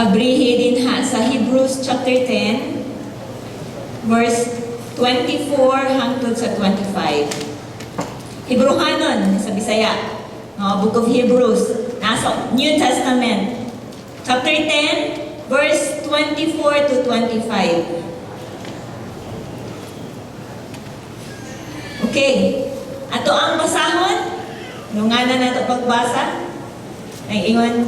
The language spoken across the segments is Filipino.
abrihe din ha sa Hebrews chapter 10, verse 24 hangtod sa 25. Hebrehanon sa Bisaya. Book of Hebrews. Nasa New Testament. Chapter 10, verse 24 to 25. Okay. Ato ang basahon. Nungana na ito pagbasa. Ay ingon.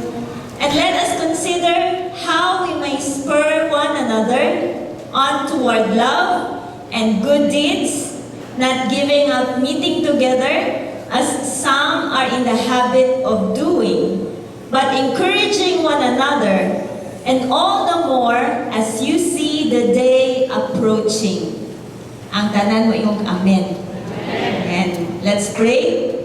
And let us consider how we may spur one another on toward love and good deeds, not giving up meeting together as some are in the habit of doing, but encouraging one another, and all the more as you see the day approaching. Ang tanan mo yung amen. And let's pray.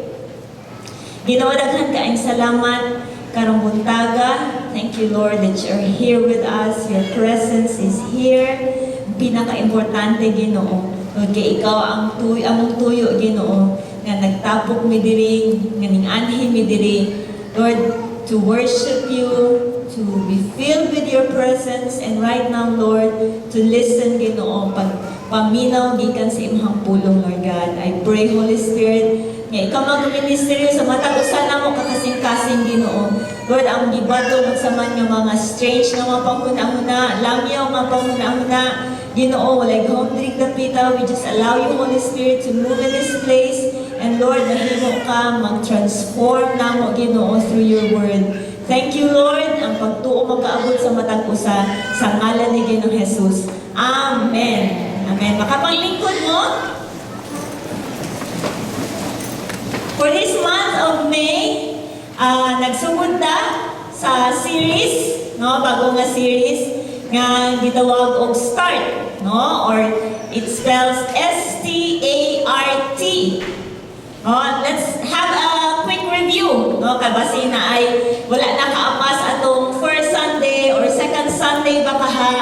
Ginoo, daghan kaayong salamat karong buntaga. Thank you, Lord, that you're here with us. Your presence is here. Pinaka-importante, Ginoo. Lord, kay ikaw among tuyo, Ginoo, nga nagtapok mi diri, nga ning-anhi mi diri. Lord, to worship you, to be filled with your presence, and right now, Lord, to listen, Ginoo, paminaw gikan sa imong pulong, Lord God. I pray, Holy Spirit, nga ikaw mag-ministeryo sa matag usa namo kakasing-kasing, Ginoo. Lord, ang gibato magsaman nga mga strange nga mga panghuna-huna, lamyaw mga panghuna-huna, Ginoo, walay home drink dapita. We just allow you, Holy Spirit, to move in this place. And Lord, nahimo ka mag-transform namo, Ginoo, through your word. Thank you, Lord, ang pagtuo magkaabot sa matag usa sa ngalan ni Ginoong Jesus. Amen. Amen. Makapanglingkod mo. For this month of May, nagsugod na sa series, no, bago nga series nga gitawag og START, no, or it spells S-T-A-R-T. Let's have a quick review, no, kay basi na ay wala na kaapas atong first Sunday or second Sunday baka ha.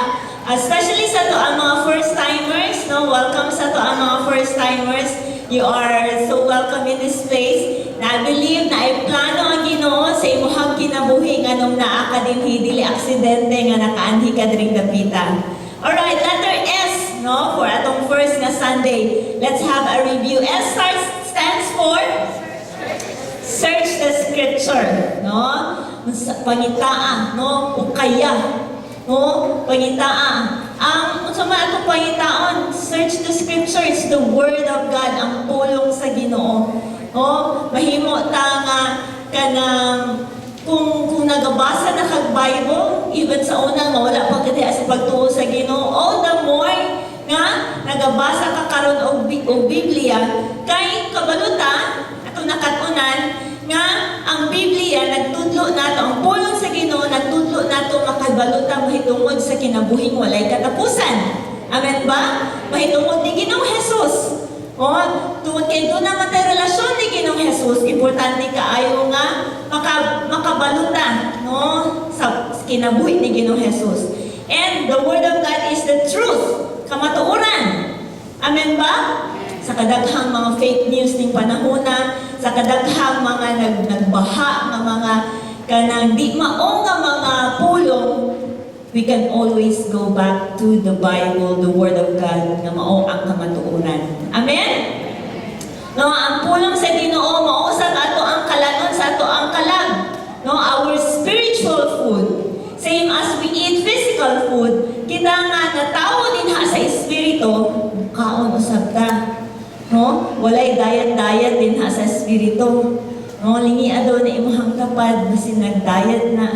Especially sa to ang mga first-timers, no? Welcome sa to ang mga first-timers. You are so welcome in this place. Na I believe na ay plano ang Ginoo sa imuhang kinabuhi nga nung naa ka dinhi dili aksidente nga nakaanhi ka diring dapita. Alright, letter S, no? For atong first nga Sunday. Let's have a review. S stands for search the scripture, no? Pangitaan, no? Ukaya. No, pangitaan. Ang unsa man atong pangitaon, search the scripture. It's the word of God, ang pulong sa Ginoo. Oh, mahimo ta nga kanang kung nagabasa na kag Bible, even sa una nga wala pa kadi sa pagtuo sa Ginoo, all the more nga nagabasa ka karon og Biblia kay kabalutan atong nakatunan nga ang Biblia nagtudlo nato, ang pulong sa Ginoo nagtudlo nato makabalutan mahitungod sa kinabuhing walay katapusan. Amen ba? Mahitungod ni Ginoong Jesus. Tungod kay doon naman tayo relasyon ni Ginoong Jesus, importante kaayo nga makabalutan, no, sa kinabuhi ni Ginoong Jesus. And the Word of God is the truth, kamatuoran. Amen ba? Sa kadaghang mga fake news ning panahona, sa kadaghang mga nagbaha nga mga kanang di mao nga mga pulong, we can always go back to the Bible, the Word of God, nga mao ang kamatuoran. Amen? No, ang pulong sa Ginoo mao sa ato ang kalanon, sa ato ang kalag. No, our spiritual food. Same as we eat physical food, kita nga natawo dinha sa espiritu, kaon usab ta. No, walay diet dinha sa espiritu. No, lingi daw na imong tapad basin nag-diet na.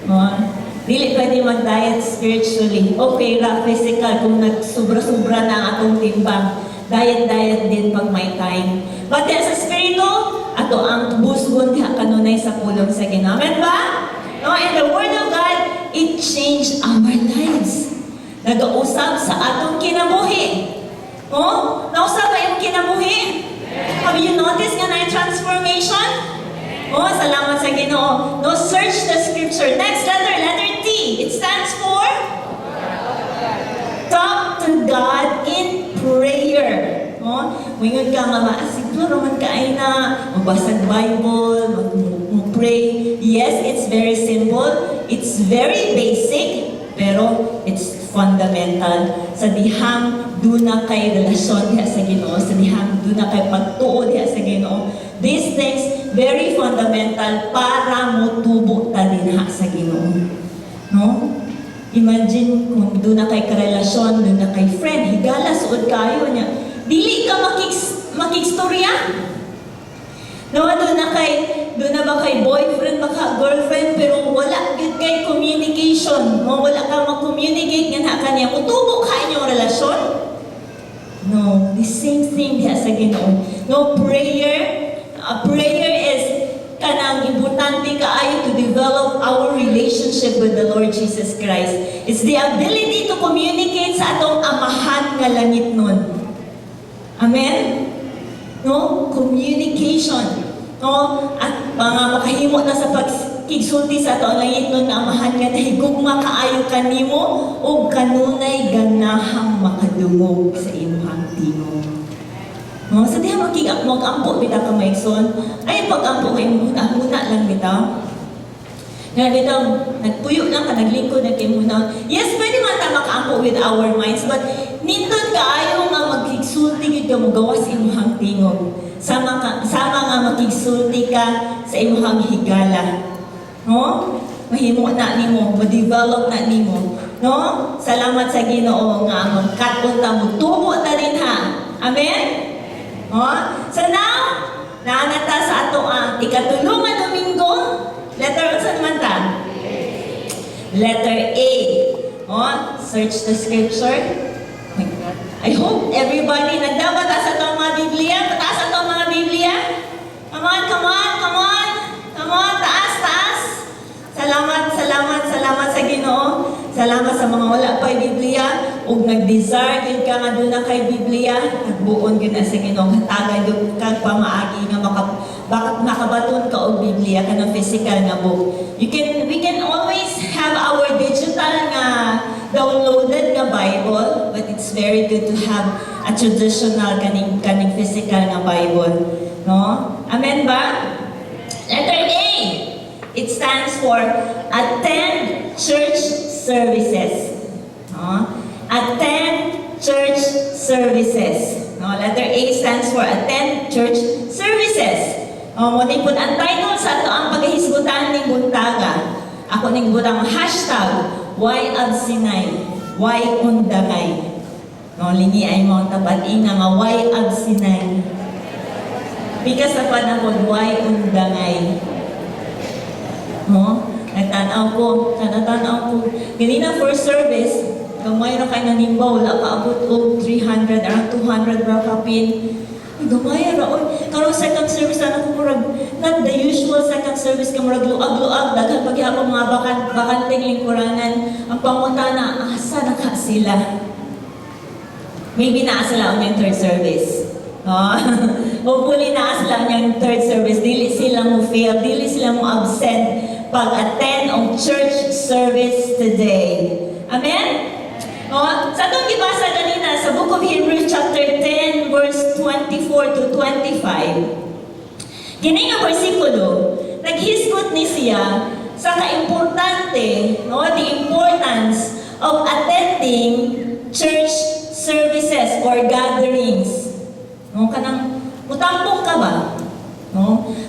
No, dili pwede mag-diet spiritually. Okay ra physical kung nagsubra-subra na ang atong timbang. Diet din pag may time. But sa spirito, ato ang busgon diha kanunay sa pulong sa Ginoo. Amen ba? No, and the Word of God, it changed our lives. Nag-uusap sa atong kinabuhi. Oh, nausap ba yung kinabuhi? Have you noticed nga na transformation? Oh, salamat sa Ginoo. No, search the scripture. Next letter T. It stands for talk to God in prayer. Oh, wingon ka nga siguro man kaay na magbasa Bible, mag-pray. Yes, it's very simple. It's very basic, pero it's fundamental. Sa dihang duna kay relasyon diha sa Ginoo, sa dihang duna kay pagtuo diha sa Ginoo. These things very fundamental para motubo ta dinha sa Ginoo. No? Imagine kung doon na kay karelasyon, doon na kay friend, higala suod kayo niya. Dili ka makikstorya. No, doon na ba kay boyfriend, baka girlfriend, pero wala good kay communication. No, wala ka mag-communicate nga na kanya. Mutubo ka inyong relasyon. No, the same thing diha sa Ginoo. No, prayer is kanang importante kaayo to develop our relationship with the Lord Jesus Christ. It's the ability to communicate sa atong amahan nga langit nun. Amen? No? Communication. No? At mga makahimo na sa pagkigsulti sa atong langit nun nga amahan nga nahigugma kaayo kanimo o kanunay ganahang makadungog sa imong tingog. No, sa diha mag-ampo bita ka maigsoon, ay pag-ampo kay muna lang bita. Nga bitaw, nagpuyo lang ka, naglingkod na kay muna. Yes, pwede man ta maka-ampo with our minds, but nindot kaayo nga magkigsulti gid ka mo gawas imong tingog. Sama nga makigsulti ka sa imong higala. No? Mahimo na nimo, ma-develop na nimo. No? Salamat sa Ginoo nga magkaton ta mo tubo ta din ha. Amen? So now, naanata sa ato ang ikatulungan Domingo. Letter saan man ta? Letter A. Search the scripture. Oh my God. I hope everybody nagdabata sa itong mga Biblia. Pataas sa itong mga Biblia. Come on. Taas. Salamat sa Ginoo. Salamat sa mga wala pa'y Biblia. Ug nag-desire yun ka nga doon na kay Biblia. Nagbuon yun na sa Ginoo. Hatagay doon kang pamaagi nga bakit makabaton ka og Biblia ka ng physical nga book. We can always have our digital nga downloaded nga Bible, but it's very good to have a traditional kaning physical nga Bible. No? Amen ba? Letter A. It stands for attend church services. Attend church services. Letter A stands for attend church services. Muli po ang title sa ito ang paghihisgutan ng buntaga. Ako ning butang hashtag #YAgsinay, Y undangay. Lingi ay mga tabating nga Y agsinay. Bikas sa panahon, Y undangay. Natanaw ko. Ganina for service, gamay na kayo nanimba, wala pa abot o 300, around 200 bra kapin. Gamay ra, karong second service na ako murag, not the usual second service ka murag luag-luag, daghan paghihapon mga bakanteng lingkuranan. Ang pangunta na, asa na ka sila? Maybe naa sila ang yung third service. Hopefully naa sila ang third service. Dili sila mo fail, dili sila mo absent pag-attend ang church service today. Amen? Sa itong gibasa kanina sa Book of Hebrews chapter 10 verse 24 to 25, kini nga versikulo, naghisgot ni siya sa kaimportante, the importance of attending church services or gatherings. Kanang mutampong ka ba?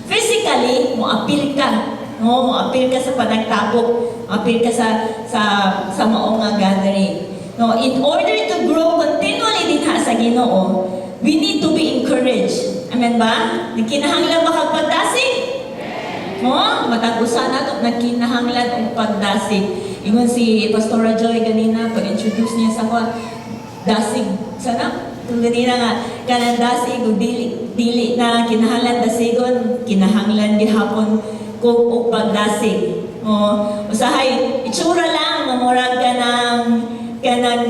Physically, moapil ka. Moapil ka sa panagtapok, moapil ka sa maong nga gathering. In order to grow continually din sa Ginoo, we need to be encouraged. Amen ba? Nagkinahanglan ba kag pagdasig? Matag-usa na ito, nagkinahanglan ang pagdasig. Ingon si Pastora Joy ganina, pag-introduce niya sa kwa, dasig sana. Kung ganina nga, kanang dasig, dili na kinahanglan dasigon, kinahanglan gihapon kung o pagdasig. Usahay, itsura lang, mamurag ka ng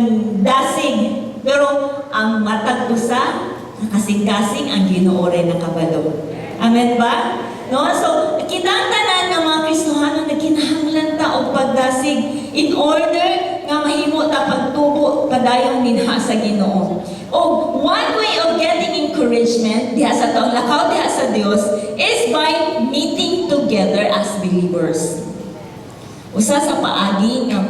dasig. Pero ang matag-usa, nakasing-kasing ang Ginoo rin nakabalo. Amen ba? So, kitang tanan ng mga Kristohano na kinahanglan ta og pagdasig in order nga mahimo ta pagtubo padayon dinha sa Ginoo. One way of getting encouragement diha sa taong lakaw diha sa Dios is by meeting together as believers. Usa sa paagi nga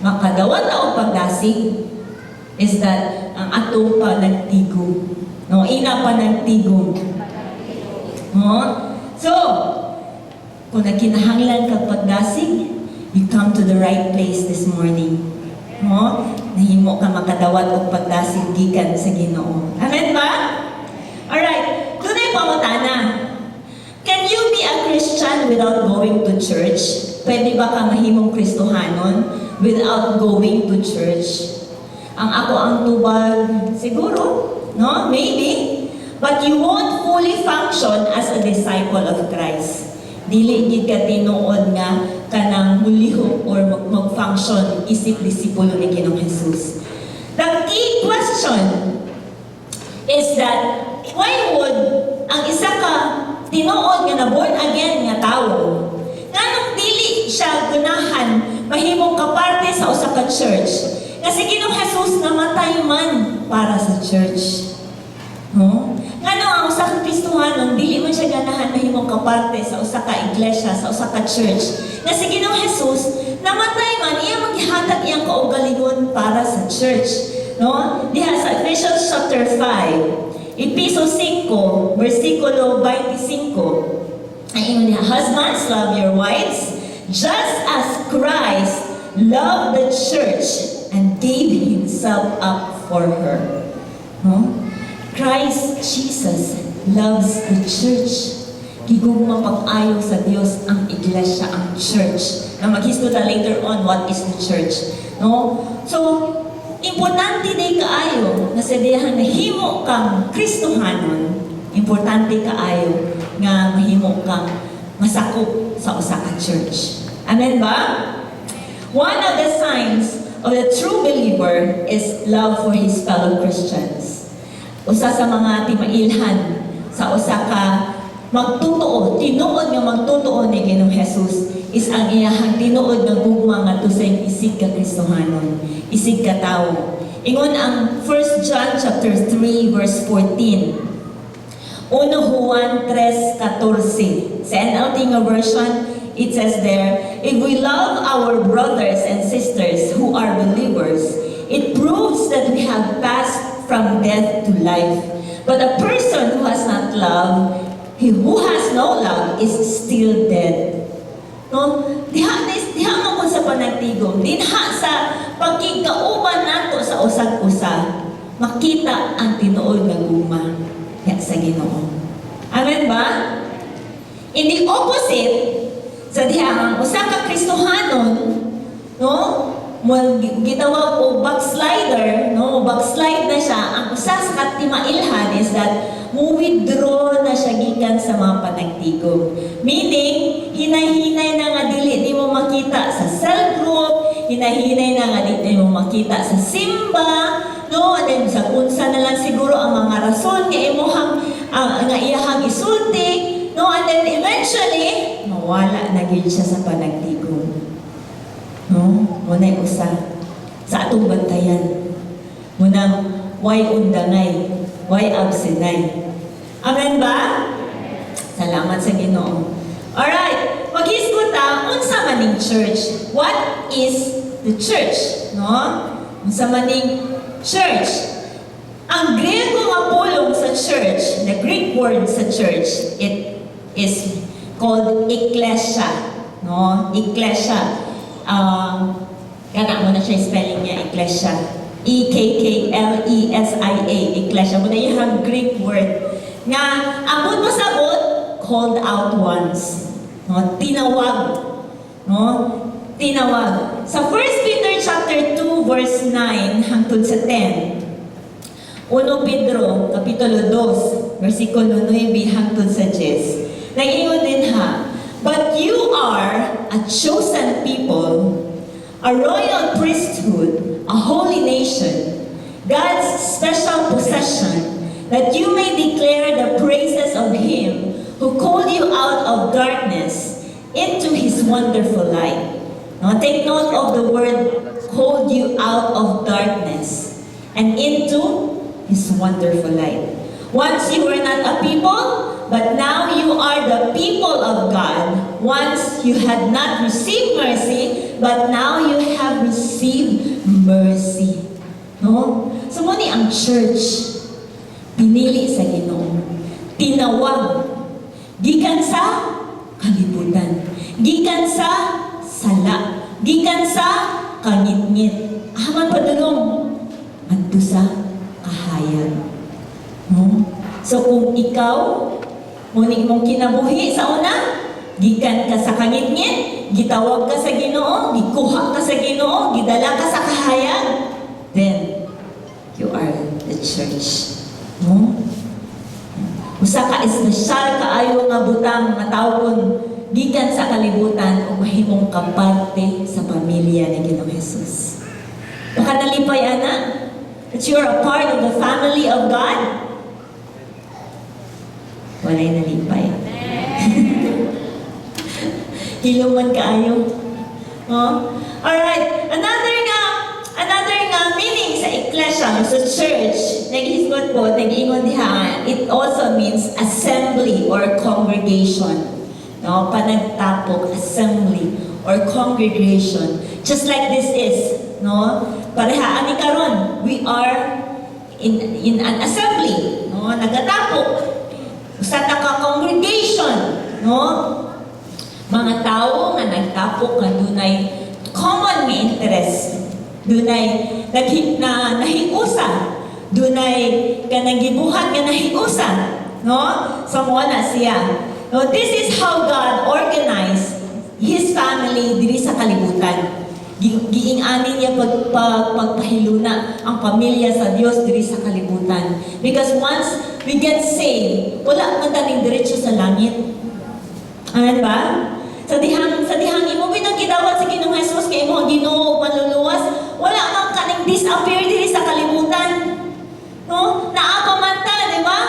makadawat o pagdasig is that ang ato pa nagtigom. No, ina pa nagtigom. No? So, kung nagkinahanglan kag pagdasig, you come to the right place this morning. No? Nahimo ka makadawat og pagdasig gikan sa Ginoo. Amen ba? Alright, dunay pangutana. Can you be a Christian without going to church? Pwede ba ka mahimong Kristohanon without going to church? Ang ako ang tubag, siguro, no? Maybe. But you won't fully function as a disciple of Christ. Dili gid ka tinuod nga kanang mulihok or mag-function isip disipulo ni Ginoong Jesus. The key question is that why would ang isa ka tinuod nga na born again nga tawo nganong dili siya gunahan mahimong kaparte sa usa ka church? Kasi Ginoong Jesus namatay man para sa church. No? Ngano ang usa ka Kristohanon dili man siya ganahan mahimong kaparte sa usa ka iglesia, sa usa ka church. Kasi Ginoong Jesus namatay man iya maghihatag iyang kaugalingon para sa church. No? Diha sa Ephesians chapter 5, Episo 5, versikulo 25. Ay ingon niya, husbands, love your wives, just as Christ loved the church and gave himself up for her. No? Christ Jesus loves the church. Gigugma pag-ayo sa Dios ang iglesia, ang church. Na maghistoda later on what is the church. No? So, importante day kaayo na sa diyahan na himo kang Kristohanon, importante kaayo nga mahimo kang masakop sa usa ka church. Amen ba? One of the signs of the true believer is love for his fellow Christians. Usa sa mga timailhan sa usa ka magtutuo, tinuod nga magtutuo ni Ginoong Jesus is ang iyahang tinuod nga gugma nga to sa isig ka Kristohanon, isig ka tawo. Ingon ang 1 John chapter 3 verse 14. 1 Juan 3:14. Sa NLT nga version, it says there, if we love our brothers and sisters who are believers, it proves that we have passed from death to life. But a person who has not love, who has no love, is still dead. No? Diha mo kung sa panagtigom, diha sa pagkikauban nato sa usag-usa, makita ang tinuod nga gugma sa Ginoo. Amen ba? In the opposite, sa diha ang usa ka Kristohanon, no? Gitawag o backslider, no? Backslide na siya. Ang usa sa katimailhan is that mo-withdraw na siya gikan sa mga panagtigom. Meaning, hinay-hinay na nga dili di mo makita sa cell group, hinay-hinay na nga dili mo makita sa simba, no? And then sa kunsa na lang siguro ang mga rason nga imuhang nga iyahang isulti, no? And then eventually, mawala na gid siya sa panagtigom. No? Muna'y usa sa atong bantayan. Munang way undangay, way absenay. Amen ba? Salamat sa Ginoo. Alright, maghisguta, unsa maning church? What is the church? No? Unsa maning church? Ang Griego nga pulong sa church, the Greek word sa church, it is called ekklesia. No? Ekklesia. Kana mo na siya spelling niya, ekklesia. E-K-K-L-E-S-I-A, ekklesia. Muna yung Greek word. Nga, abot mo sabot, called out ones. No? Tinawag. No? Tinawag. Sa 1 Peter chapter 2, verse 9, hangtod sa 10. 1 Pedro, kapitulo 2, versikulo 9, hangtod sa 10. Nag-iwan din ha, but you are a chosen people, a royal priesthood, a holy nation, God's special possession, that you may declare the praises of Him who called you out of darkness into His wonderful light. Now take note of the word, called you out of darkness and into His wonderful light. Once you were not a people, but now you are the people of God. Once you had not received mercy, but now you have received mercy. No? So muni ang church, pinili sa Ginoo, tinawag, gikan sa kalibutan, gikan sa sala, gikan sa kangit-ngit, aman padulong, adto sa kahayag. No? So kung ikaw, muni mong kinabuhi sa una, gikan ka sa kangit-ngit, gitawag ka sa Ginoo, gikuha ka sa Ginoo, gidala ka sa kahayag, then you are the church. No? Usa ka espesyal kaayo nga butang nga tawgon gikan sa kalibutan ug mahimong kaparte sa pamilya ni Ginoong Hesus. Baka nalipay ana that you are a part of the family of God. Walay nalipay. Hiluman kaayo. Oh? Alright, another meaning sa iglesia, sa church, nag-isgot po, nag-ingon diha, it also means assembly or congregation. No? Panagtapok, assembly or congregation. Just like this is, no? Pareha ani karon, we are in an assembly, no? Nagatapok. Usa ta ka congregation, no? Mga tao nga nagtapok nga dunay common interest. Dunay nahiusa, dunay kanang gibuhat nga nahiusa, no? So mo na siya. No, this is how God organized His family diri sa kalibutan. Giingani niya pagpahiluna ang pamilya sa Dios diri sa kalibutan. Because once we get saved, wala man taning diretso sa langit. Amen ba? Sa dihang imo bitang gidawat sa Ginoong Hesus kay imo Ginoo manluluwas, wala man kaning disappear diri sa kalibutan. No? Naa pa man ta, di ba?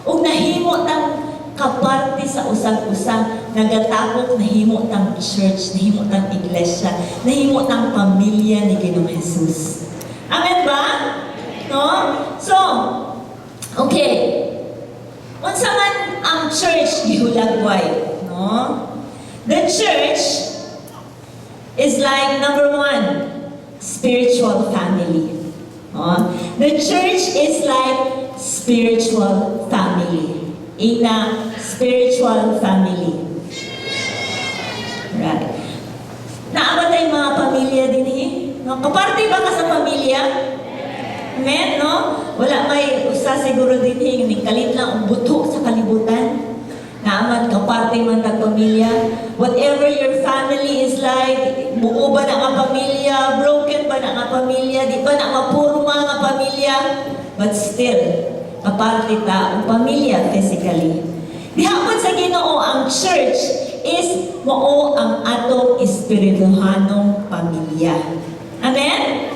Ug nahimo tang kaparte sa usag-usag, nagatapok nahimo tang church, nahimo tang iglesia, nahimo tang pamilya ni Ginoong Hesus. Amen ba? No? So, okay. Unsa man ang church gihulagway, no? The church is like number one, spiritual family. The church is like spiritual family. In a spiritual family. Right. Naaba tayong mga pamilya din eh. No? Kaparte ba ka sa pamilya? Amen, no? Wala may usa siguro din eh. Kalit lang ang buto sa kalibutan. Naaman kaparte man tag pamilya. Whatever your family is like, buo ba na nga pamilya, broken ba na nga pamilya, di ba na mapurma nga pamilya, but still, kaparte ta ang pamilya physically. Dihapon sa Ginoo ang church is mao ang atong espirituhanong pamilya. Amen?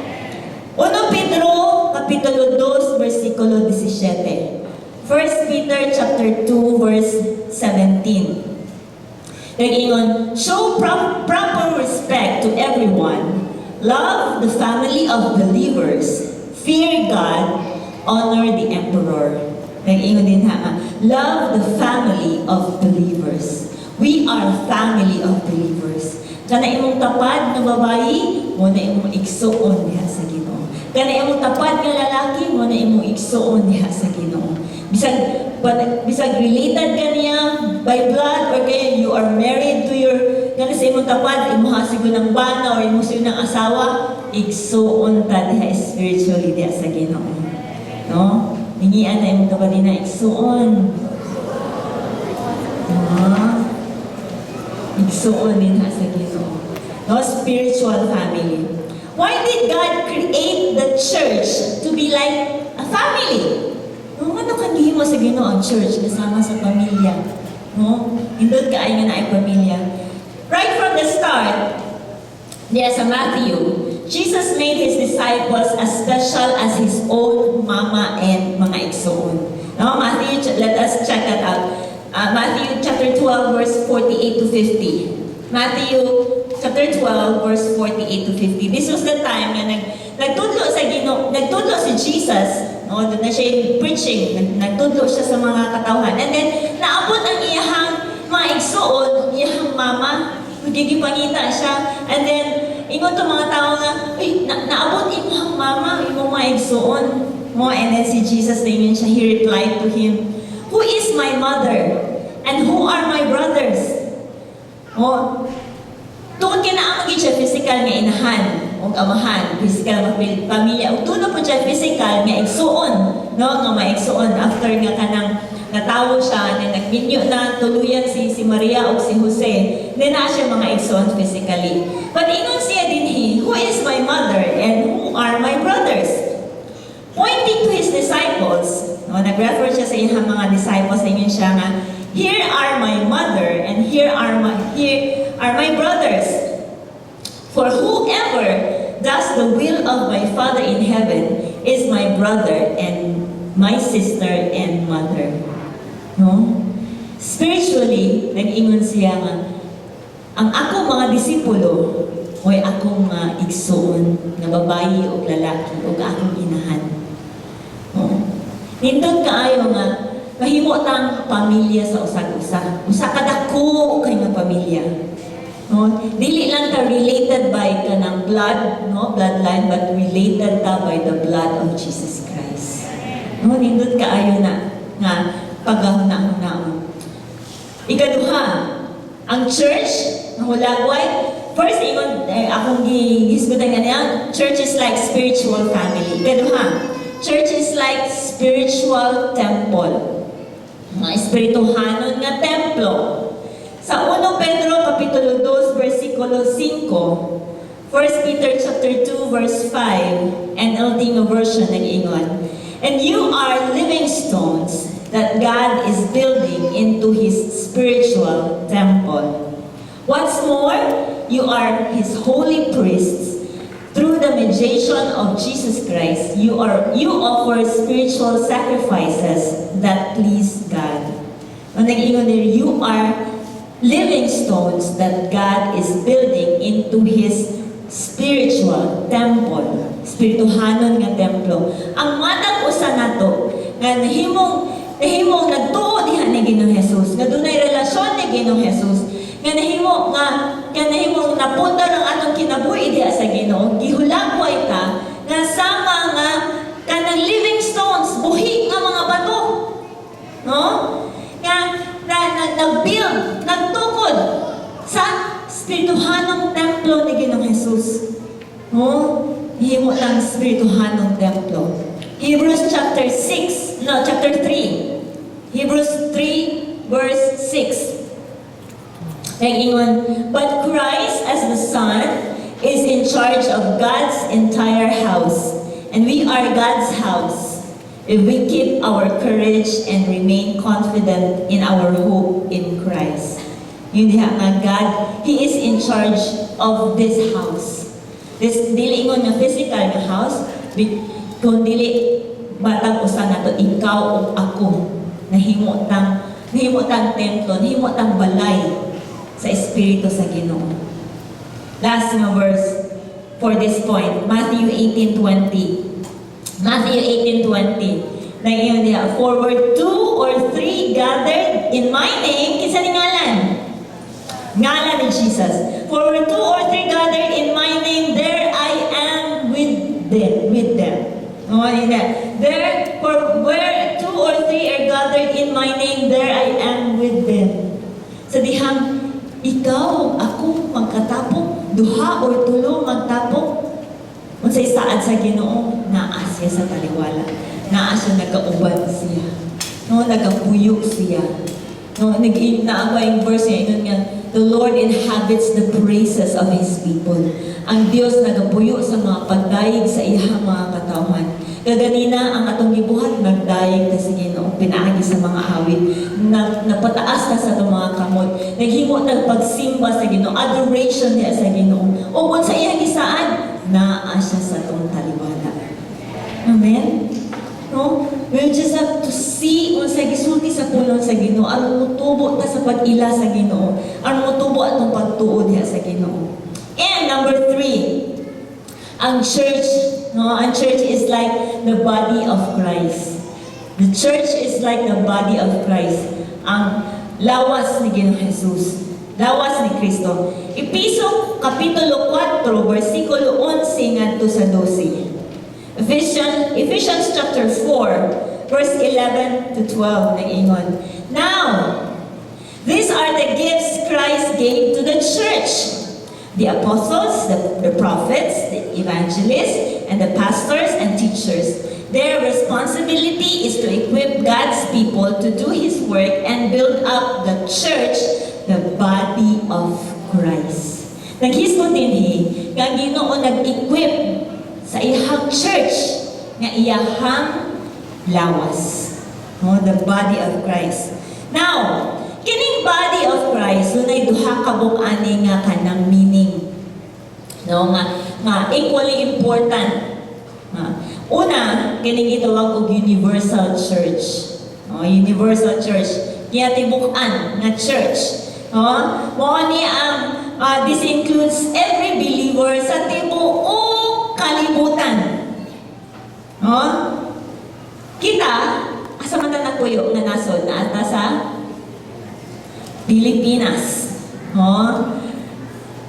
1 Pedro kapitulo 2 versikulo 17. 1 Peter chapter 2 verse 17. Nag-ingon, show proper respect to everyone, love the family of believers, fear God, honor the emperor. Nag-ingon din ha, love the family of believers. We are a family of believers. Kana imong tapad na babayi, mo na imong igsuon diha sa Ginoo. Kana imong tapad nga lalaki, mo na imong igsuon diha sa Ginoo. Bisag related ka niya by blood or kaya you are married to your kana sa imong tapad, imuha siguro ng bana or imuha siguro ng asawa, igsuon ta diha spiritually diha sa Ginoo. No? Hingian na imong tapad na igsuon. Igsuon din sa Ginoo. No? Spiritual family. Why did God create the church to be like a family? No, ano kanihimo sa Ginoo ang church kasama sa pamilya? No? Indot kaayo na ay pamilya. Right from the start, sa Matthew, Jesus made His disciples as special as His own mama and mga igsoon. No? Matthew, let us check that out. Matthew chapter 12 verse 48 to 50. Matthew chapter 12 verse 48 to 50. This was the time na nagtudlo sa Ginoo, nagtudlo si Jesus. No, doon na siya preaching, nagtudlo siya sa mga katawhan. And then, naabot ang iyahang maigsuon iyang mama, magigipangita siya, and then ingon to mga tao nga, uy, naabot imong mama, imong maigsuon mo, and then si Jesus na siya, he replied to him, who is my mother? And who are my brothers? Oh, tungkol kinaamagin siya physical nga inahan, o amahan, physical nga pamilya, o tuno po siya physical nga igsuon, no? Nga maigsuon, after nga kanang natawo siya, na nagminyo na tuluyan si Maria o si Jose, then na siya mga igsuon physically. But ingon siya din who is my mother and who are my brothers? Pointing to his disciples, no? Nag-refer siya sa iyang mga disciples, ingon siya nga, here are my mother and here are my brothers. For whoever does the will of my Father in heaven is my brother and my sister and mother. No? Spiritually, nag-ingon siya nga, ang ako mga disipulo, oy akong mga igsoon na babayi o lalaki o akong inahan. No? Nindot kaayo nga, mahimo tang pamilya sa usag-usa. Usa kadako kay nga pamilya. No? Dili lang ta related by kanang blood, no, bloodline, but related ta by the blood of Jesus Christ. No, nindot kaayo na nga pagahuna-hunaon. Ikaduha, ang church na hulagway, first ingon akong gihisgutan nga niya, church is like spiritual family. Ikaduha, church is like spiritual temple. Mga espirituhanon nga templo. Sa 1 Pedro kapitulo 2 versikulo 5, 1 Peter chapter 2 verse 5, NLT nga version nag-ingon, and you are living stones that God is building into His spiritual temple. What's more, you are His holy priests. Through the mediation of Jesus Christ, you offer spiritual sacrifices that please God. You are living stones that God is building into His spiritual temple. Spirituhanon nga templo. Ang matag usa nato nga nahimong nagtuo diha ni Ginoong Hesus, nga dunay relasyon ni Ginoong Hesus, nga nahimong napunta ng atong kinabuhi diha sa Ginoo, gihulagway ta nga sama nga kanang living stones, buhi nga mga bato. No? Nga nag-build, nagtukod sa spirituhanong templo ni Ginoong Hesus. No? Himo lang spirituhanong templo. Hebrews chapter 3. Hebrews 3 verse 6. But Christ as the Son is in charge of God's entire house, and we are God's house if we keep our courage and remain confident in our hope in Christ. Yun diha nga God, He is in charge of this house. This dili ingon nga physical nga house, kung dili batang usa nato ikaw o ako nahimo tang templo, nahimo tang balay sa Espiritu sa Ginoo. Last nga verse for this point, Matthew 18:20. Matthew 18:20. Nag-iyon diha, for where 2 or 3 gathered in my name, kinsa ni ngalan? Ngalan ni Jesus. For where 2 or 3 gathered in my name, there I am with them. There, for where 2 or 3 are gathered in my name, there I am with them. Sa dihang ikaw, ako, magkatapok, duha o tulo magtapok. Unsay saad sa Ginoo, naa siya sa taliwala. Naa siya nagkauban siya. No, nagapuyo siya. No, nag-inaagwa yung verse niya, nga, the Lord inhabits the praises of His people. Ang Diyos nagapuyo sa mga pagdayeg sa iyang mga katawhan. Kaganina ang atong gibuhat nagdayeg ta sa Ginoo, pinaagi sa mga awit, napataas ta sa atong mga kamot, naghimo tag pagsimba sa Ginoo, adoration niya sa Ginoo. O kung sa iyang gisaad, naa siya sa atong taliwala. Amen. No? We just have to see unsa gisulti sa pulong sa Ginoo, aron motubo ta sa pag-ila sa Ginoo, aron motubo atong pagtuo diha sa Ginoo. And number 3, ang church, no, ang church is like the body of Christ. The church is like the body of Christ. Ang lawas ni Ginoong Jesus. Lawas ni Kristo. Episo Kapitulo 4, versikulo 11 ngadto sa 12. Ephesians chapter 4, verse 11 to 12 nag-ingon. Now, these are the gifts Christ gave to the church. The apostles, the prophets, the evangelists, and the pastors and teachers. Their responsibility is to equip God's people to do His work and build up the church, the body of Christ. Naghisgot dinhi nga Ginoo nag-equip sa iyang church nga iyahang lawas. No, the body of Christ. Now, kining body of Christ dunay duha ka bug-ani nga kanang meaning. No, nga equally important. Una, kining gitawag og universal church. No, universal church. Kaya tibukan nga church. No, mo ni ang this includes every believer sa tibuok kalibutan. No? Kita asa man ta nakuyo nga nasod na ata sa Pilipinas. No?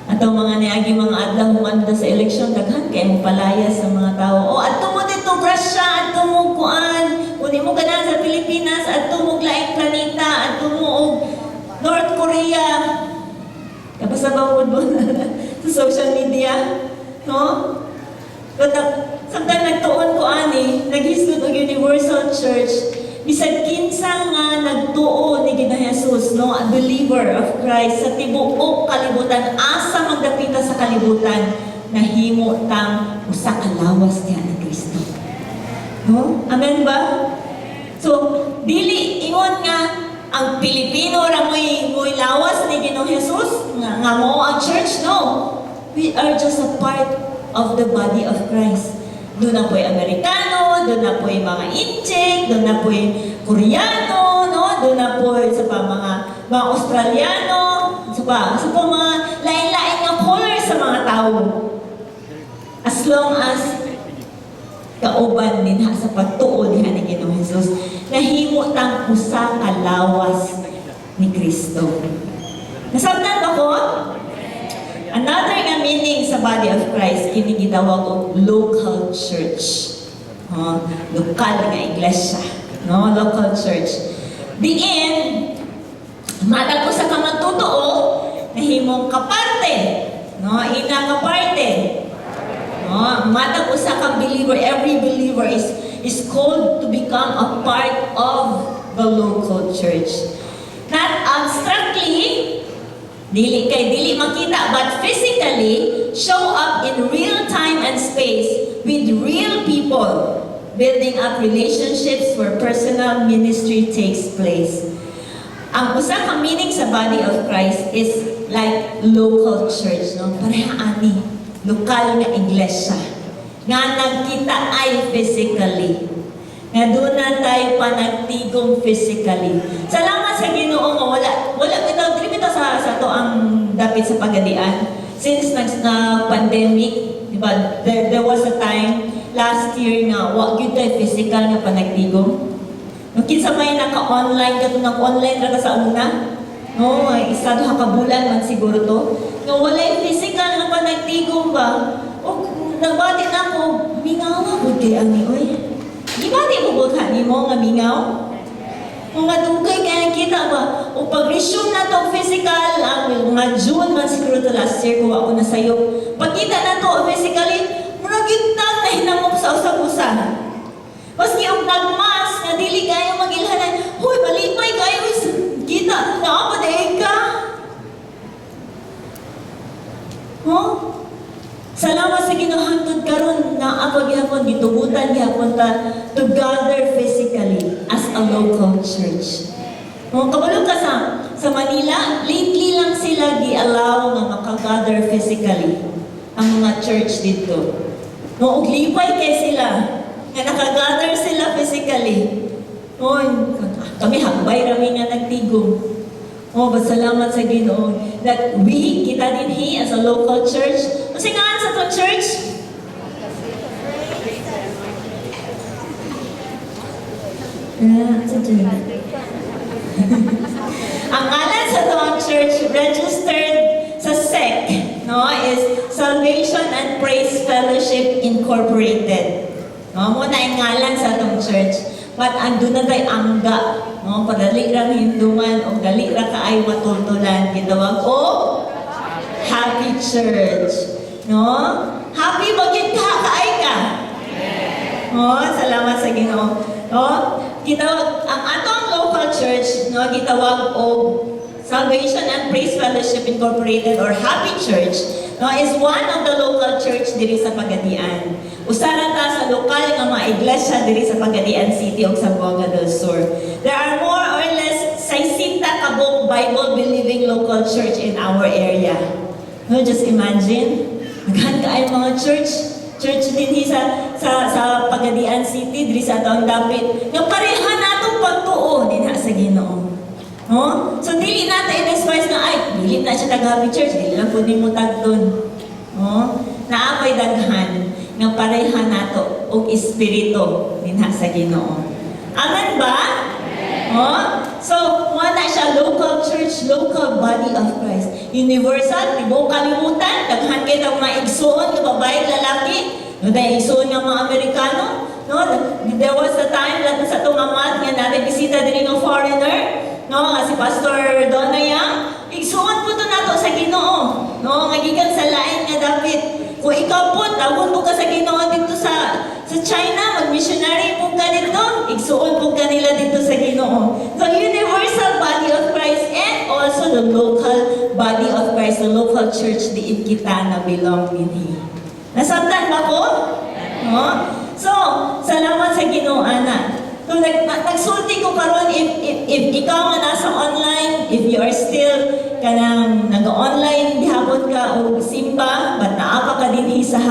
Atong mga niagi mga adlaw humanda sa eleksyon daghan kay mo palaya sa mga tao. O adto mo dito Russia, adto mo kuan, kunin mo kana sa Pilipinas, adto mo laing planeta, adto mo og North Korea. Tapos sa bawod mo sa social media, no? But samtang nagtuon ko ani, naghisgot og universal church. Bisag kinsa nga nagtuo ni Ginoong Jesus, no, a believer of Christ sa tibuok kalibutan, asa magdapita sa kalibutan, nahimo tang usa ka lawas diha ni Kristo. No? Amen ba? So, dili ingon nga ang Pilipino ra mo'y lawas ni Ginoong Jesus nga mo ang church, no. We are just a part of the body of Christ. Doon na po'y Amerikano, doon na po'y mga Incheck, doon na po'y Koreano, no? Doon na po'y sa pa mga Australiano, sa pa mga lain-lain nga color sa mga tao. As long as kauban din ha sa pagtuo diha ni Ginoong Jesus, nahimo tang usa ka lawas ni Kristo. Nasabtan ba ko? Another nga meaning sa body of Christ, kini gitawag og local church. Lokal nga iglesia. No? Local church. Diin, matag ko sa kamagtotoo, nahimong kaparte. No? Ina kaparte. No? Matag ko sa ka-believer, every believer is called to become a part of the local church. Not abstractly, dili makita, but physically show up in real time and space with real people, building up relationships where personal ministry takes place. Ang usa ka meaning sa body of Christ is like local church, no? Pareha ani, lokal nga iglesia nga nagkita ay physically. Nga doon na tayo panagtigong physically. Salamat sa Ginoo nga wala bitaw sa to ang dapit sa pagadian. Since pandemic, di ba, there was a time last year nga wa gyud tayo physical nga panagtigong. No, kinsa may naka-online ka nag-online ra ka sa una. No, isa duha ka bulan man siguro to. Nga walay physical nga panagtigong ba? O nabati na ko, mingawa gud kay ani oy. Di ba di bubulkan ni mo nga mingaw? Kung nga dugay kaya kita ba? O pag-resume na to physical, mga June man siguro to last year, kung ako nasayo. Pagkita na to physically, maragintag na hinamok sa usap-usa. Maski ang nagmas, nga dili kayo mag-ilhanan, huy, malipay kayo, kita, nakapadaig ka. Huh? Salamat sa Ginoo karon na ako gihapon gitugutan gihapon ta to gather physically as a local church. Kung kabalo ka sa Manila, lately lang sila gi-allow nga maka-gather physically ang mga church dito. No, lipay kay sila nga naka-gather sila physically. Oh, kami hakbay rami nga nagtigom. Oh, but salamat sa Ginoo that kita dinhi as a local church. Kasi nga sa to church, Ang ngalan sa tuwang church registered sa SEC, no, is Salvation and Praise Fellowship Incorporated. No, muna ang ngalan sa tuwang church. But andun na tayo angga, no, padali ra hinduman o dali ra kaay matultulan gitawag o Happy Church. No? Happy bagit ka kaay ka. Oh, salamat sa Ginoo. No? Gitawag ang atong local church, no, gitawag og Salvation and Praise Fellowship Incorporated or Happy Church, no, is one of the local church diri sa Pagadian. Usara ta sa lokal nga mga iglesia diri sa Pagadian City ug sa Buanga del Sur. There are more or less 60 kabog Bible-believing local church in our area. No, just imagine, naghan ka ay mga church din sa Pagadian City diri sa atong dapit. Nga pareha natong pagtuo din sa Ginoo. No? So dili natin in-express na ay dili na siya taga-Happy Church, dili lang pud nimo tagton. No? Naapay daghan nga pareha nato og espiritu dinha sa Ginoo. Amen ba? Oh? So, wala siya local church, local body of Christ. Universal, tibuok kalimutan, daghan kay tang mga igsoon nga babae lalaki, no dahil igsoon nga mga Amerikano, no? There was a time that sa itong amat nga natin bisita din ng foreigner, no? Si Pastor Donna Yang, igsoon po ito nato sa Ginoo, no? Ngagikan sa lain nga dapat. Kung ikaw po, tawon po ka sa Ginoo dito sa China, mag-missionary po ka dito, igsuon po ka nila dito sa Ginoo. The universal body of Christ and also the local body of Christ, the local church diin kita na belong dinhi. Nasabtan ba ko? No? So, salamat sa Ginoo, ana. Kung nagsulti ko karon if ikaw nga nasa online, if you are still kanang nag-online gihapon ka o simba, but naapa ka dinhi sa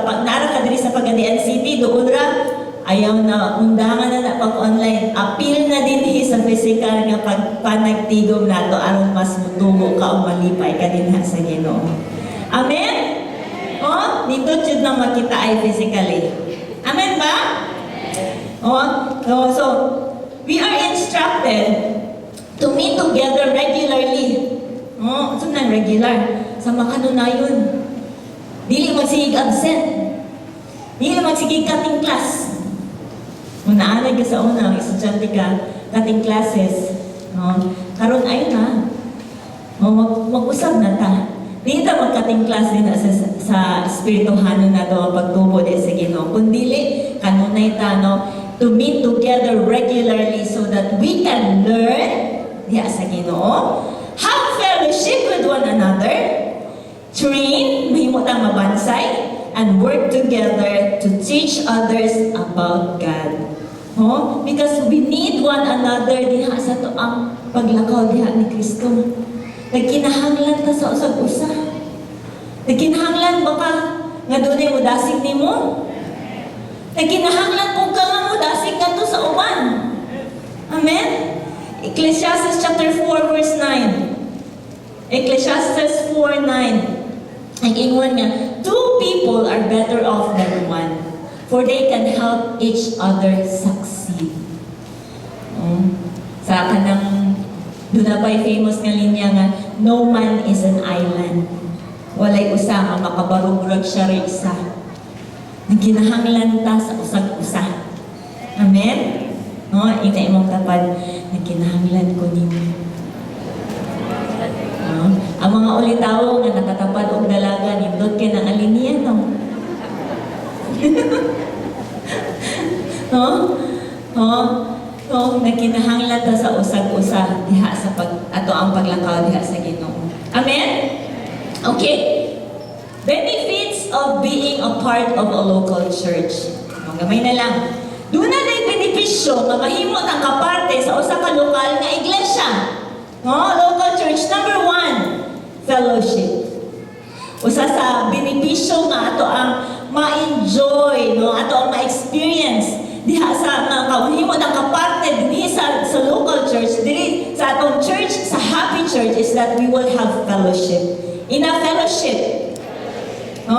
pagnara ka diri sa Pagadian City, doon ra ayaw na undangan na pag-online. Appeal na dinhi sa physical nga pagpanagtigom nato aron mas mutugo ka o malipay ka dinha sa Ginoo. Amen? Oh, dito jud na makita ay physically. Amen ba? Oh, so we are instructed to meet together regularly. Oh, so nang regular sa makanunayon. Dili magsigig absent. Dili magsigig cutting class. Kung naalag ka sa una, estudyante ka, cutting classes. No? Karon ay na. Mag-usab na ta. Dili ta mag-cutting class din sa espirituhano na to pagtubo din sa Ginoo. Kung dili, kanunay ta, no? To meet together regularly so that we can learn sa Ginoo, have fellowship with one another, train, mahimo tang mabansay, and work together to teach others about God. Oh, because we need one another diha sa to ang paglakaw diha ni Kristo. Nagkinahanglan ta sa usag-usa. Nagkinahanglan ba ka nga dunay mudasig nimo? Nagkinahanglan kung ka nga mudasig kadto sa uban. Amen? Ecclesiastes chapter 4 verse 9. Ecclesiastes 4:9. Ang ingon nga, two people are better off than one, for they can help each other succeed. Sa kanang doon na pa'y famous nga linya nga, no man is an island. Walay usa nga makabarugrag siya rin isa. Nagkinahanglan ta sa usag-usa. Amen? No, ina imong tapad, nagkinahanglan ko nimo. No? Ang mga ulitaw nga nakatapad og dalaga nindot kay nang alinian no. No? No? No, nagkinahanglan ta sa usag-usa diha sa ato ang paglakaw diha sa Ginoo. Amen? Okay. Benefits of being a part of a local church. Gamay na lang. Doon na benepisyo nga mahimot ang kaparte sa usa ka lokal nga iglesia. No, local church. Number 1, fellowship. Usa sa benepisyo nga ato ang ma-enjoy, no, ato ang ma-experience diha sa mga mahimot ang kaparte dinhi sa local church, diri sa atong church, sa Happy Church, is that we will have fellowship. In a fellowship. No?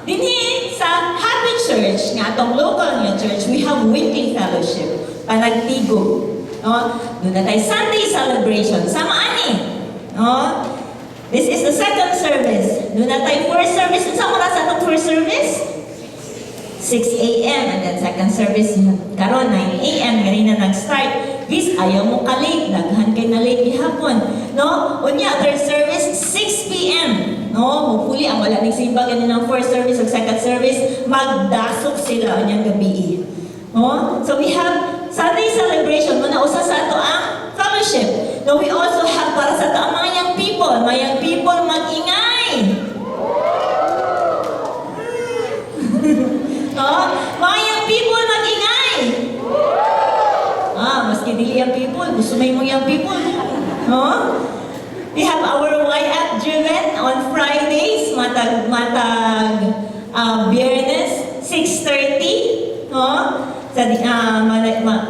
Dinhi sa Happy Church, nga atong local nga church, we have weekly fellowship, panagtigo. No? Doon na tayo Sunday celebration. Sama ani. No? This is the second service. Doon na tayo first service. Sa oras atong first service? 6 a.m. And then second service karon 9 a.m. Ganina nag-start. Please, ayaw mo ka-late. Daghan kay na late gihapon. No? Unya, third service, 6 p.m. No? Hopefully, ang wala nagsimba ganina ng first service o second service, magdasok sila unyang gabi. No? So we have Sunday celebration. Muna usa sa ato ang fellowship. No, we also have para sa ato ang mga young people. Mga young people, mag-ingay. No? Mga young people, mag-ingay. Maski dili young people, gusto may mo young people. No? We have our YF driven on Fridays, Biyernes, 6:30. No? Sa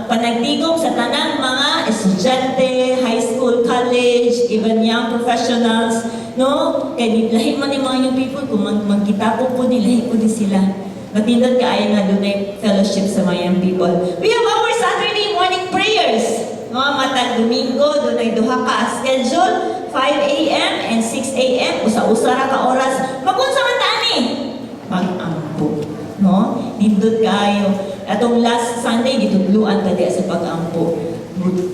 panagtigom sa tanang mga estudyante, high school, college, even young professionals, no? Kaya lahi man yung mga young people, kung magkita po ni lahi po din sila. Matindot ka ay nga doon ay fellowship sa mga young people. We have our Saturday morning prayers. No? Matag Domingo, doon ay duha ka schedule, 5 a.m. and 6 a.m. Usa-usa ra ka oras. Magunsa man tani? Pag-ampo. No? Nindot kayo. Atong last Sunday, gitudluan ka diya sa pag-ampo.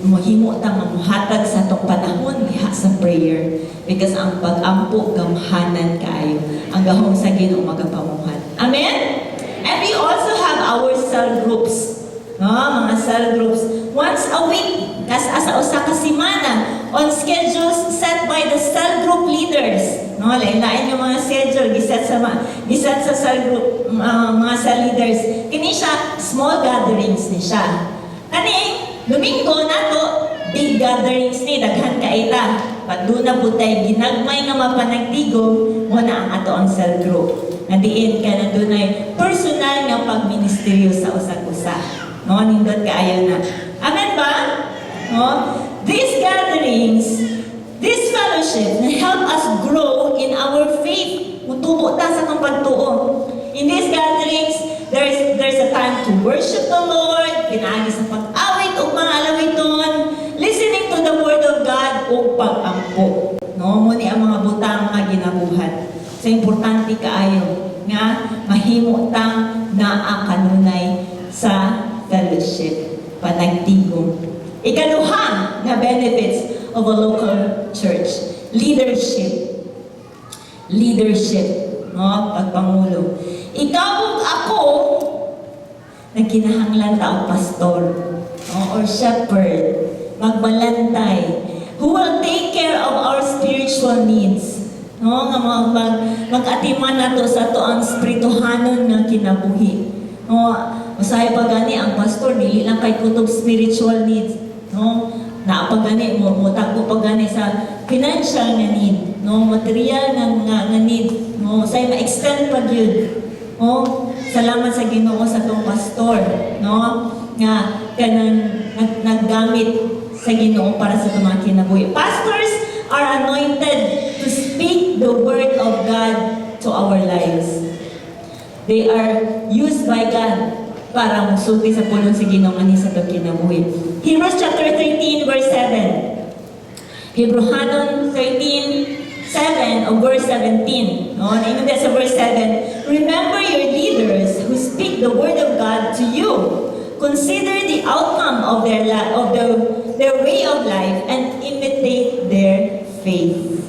Mahimo ta mamuhatag sa atong panahon diha sa prayer. Because ang pag-ampo, gamhanan kayo. Ang gahong sa Ginoo magapamuhat. Amen? And we also have our cell groups. No? Mga cell groups. Once a week, asa usa ka semana, on schedules set by the cell group leaders. No, lain-lain yung mga schedule giset sa cell group mga cell leaders. Kini siya small gatherings ni siya. Kani Domingo nato big gatherings ni daghan kaita. Pag doon na putay ginagmay nga mapanagtigom mo na ang ato ang cell group. Nadiin ka na doon ay personal nga pagministeryo sa usag-usa. No, nindot kaayo na. Amen ba? No? These gatherings, this fellowship help us grow in our faith. Mutubo ta sa kang pagtuo. In these gatherings, there's a time to worship the Lord, pinaagi sa pag-awit o mga alawiton, listening to the Word of God o pag-ampo. No? Muni ang mga butang nga ginabuhat. So, importante kaayo nga mahimo tang naa kanunay sa fellowship, panagtigom. Ikaduha na benefits of a local church. Leadership. Leadership. No? Pagpangulo. Ikaw ug ako, nagkinahanglan ta ang pastor or shepherd, magbalantay, who will take care of our spiritual needs. No? Nga mag-atiman nato sa to ang spirituhanon nga kinabuhi. No? Usahay pa gani ang pastor, dili lang kay kutob spiritual needs. No? Naapagani mo tagpo pa gani sa financial nga need, no, material nga need, no, say ma-extend pa gyud. No? Salamat sa Ginoo sa tong pastor, no, nga kanang naggamit sa Ginoo para sa mga kinabuhi. Pastors are anointed to speak the word of God to our lives. They are used by God para musulti sa pulong sa Ginoo ani sa kinabuhi. Hebrews chapter 13 verse 7. Hebrews 13:7 o verse 17. No, ingon sa verse 7. Remember your leaders who speak the word of God to you. Consider the outcome of their way of life and imitate their faith.